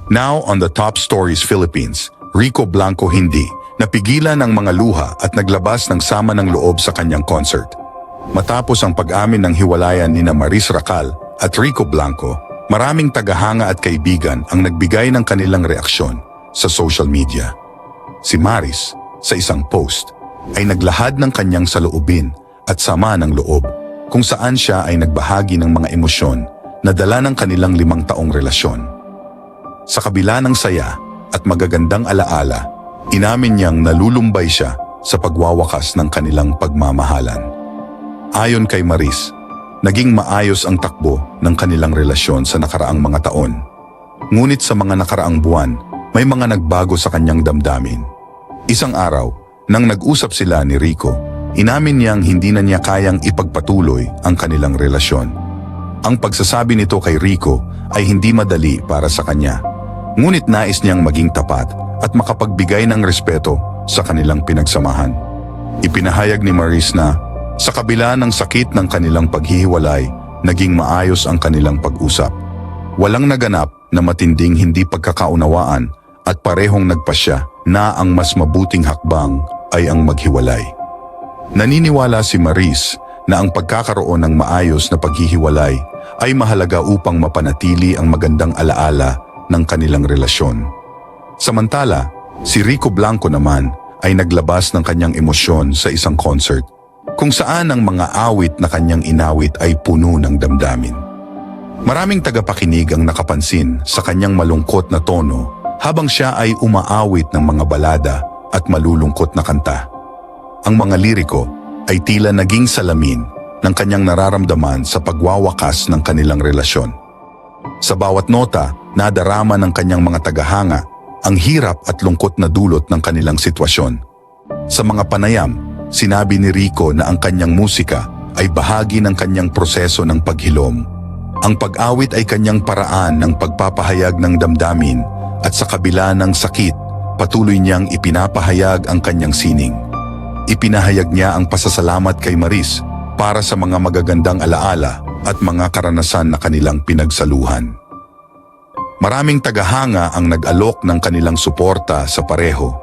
Now on the Top Stories Philippines, Rico Blanco hindi napigilan ang mga luha at naglabas ng sama ng loob sa kanyang concert. Matapos ang pag-amin ng hiwalayan ni Maris Racal at Rico Blanco, maraming tagahanga at kaibigan ang nagbigay ng kanilang reaksyon sa social media. Si Maris, sa isang post, ay naglahad ng kanyang saloobin at sama ng loob kung saan siya ay nagbahagi ng mga emosyon na dala ng kanilang 5 taong relasyon. Sa kabila ng saya at magagandang alaala, inamin niyang nalulumbay siya sa pagwawakas ng kanilang pagmamahalan. Ayon kay Maris, naging maayos ang takbo ng kanilang relasyon sa nakaraang mga taon. Ngunit sa mga nakaraang buwan, may mga nagbago sa kanyang damdamin. Isang araw, nang nag-usap sila ni Rico, inamin niyang hindi na niya kayang ipagpatuloy ang kanilang relasyon. Ang pagsasabi nito kay Rico ay hindi madali para sa kanya. Ngunit nais niyang maging tapat at makapagbigay ng respeto sa kanilang pinagsamahan. Ipinahayag ni Maris na sa kabila ng sakit ng kanilang paghihiwalay, naging maayos ang kanilang pag-usap. Walang naganap na matinding hindi pagkakaunawaan at parehong nagpasya na ang mas mabuting hakbang ay ang maghiwalay. Naniniwala si Maris na ang pagkakaroon ng maayos na paghihiwalay ay mahalaga upang mapanatili ang magandang alaala ng kanilang relasyon. Samantala, si Rico Blanco naman ay naglabas ng kanyang emosyon sa isang concert, kung saan ang mga awit na kanyang inawit ay puno ng damdamin. Maraming tagapakinig ang nakapansin sa kanyang malungkot na tono habang siya ay umaawit ng mga balada at malulungkot na kanta. Ang mga liriko ay tila naging salamin ng kanyang nararamdaman sa pagwawakas ng kanilang relasyon. Sa bawat nota, nadarama ng kanyang mga tagahanga ang hirap at lungkot na dulot ng kanilang sitwasyon. Sa mga panayam, sinabi ni Rico na ang kanyang musika ay bahagi ng kanyang proseso ng paghilom. Ang pag-awit ay kanyang paraan ng pagpapahayag ng damdamin at sa kabila ng sakit, patuloy niyang ipinapahayag ang kanyang sining. Ipinahayag niya ang pasasalamat kay Maris para sa mga magagandang alaala at mga karanasan na kanilang pinagsaluhan. Maraming tagahanga ang nag-alok ng kanilang suporta sa pareho.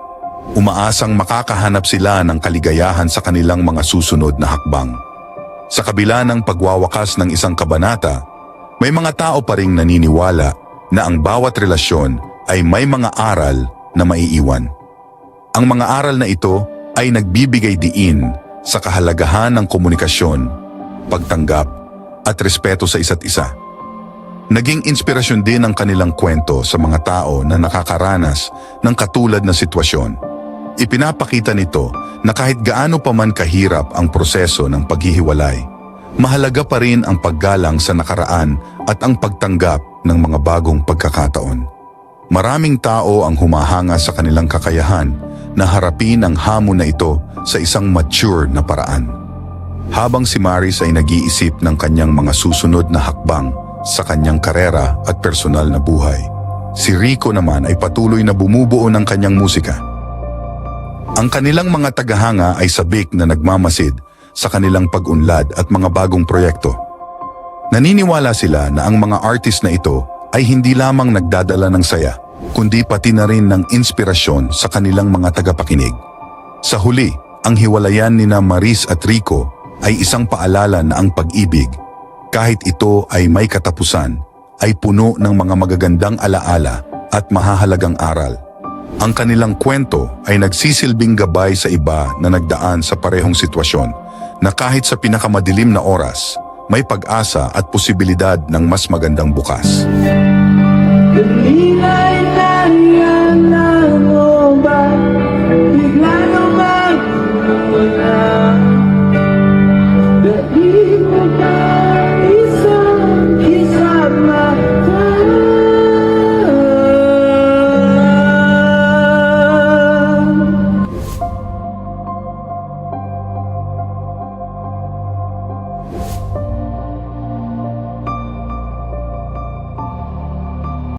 Umaasang makakahanap sila ng kaligayahan sa kanilang mga susunod na hakbang. Sa kabila ng pagwawakas ng isang kabanata, may mga tao pa ring naniniwala na ang bawat relasyon ay may mga aral na maiiwan. Ang mga aral na ito ay nagbibigay diin sa kahalagahan ng komunikasyon, pagtanggap, at respeto sa isa't isa. Naging inspirasyon din ang kanilang kwento sa mga tao na nakakaranas ng katulad na sitwasyon. Ipinapakita nito na kahit gaano pa man kahirap ang proseso ng paghihiwalay, mahalaga pa rin ang paggalang sa nakaraan at ang pagtanggap ng mga bagong pagkakataon. Maraming tao ang humahanga sa kanilang kakayahan na harapin ang hamon na ito sa isang mature na paraan. Habang si Maris ay nag-iisip ng kanyang mga susunod na hakbang sa kanyang karera at personal na buhay, si Rico naman ay patuloy na bumubuo ng kanyang musika. Ang kanilang mga tagahanga ay sabik na nagmamasid sa kanilang pag-unlad at mga bagong proyekto. Naniniwala sila na ang mga artist na ito ay hindi lamang nagdadala ng saya, kundi pati na rin ng inspirasyon sa kanilang mga tagapakinig. Sa huli, ang hiwalayan ni Maris at Rico ay isang paalala na ang pag-ibig, kahit ito ay may katapusan, ay puno ng mga magagandang alaala at mahahalagang aral. Ang kanilang kwento ay nagsisilbing gabay sa iba na nagdaan sa parehong sitwasyon, na kahit sa pinakamadilim na oras, may pag-asa at posibilidad ng mas magandang bukas.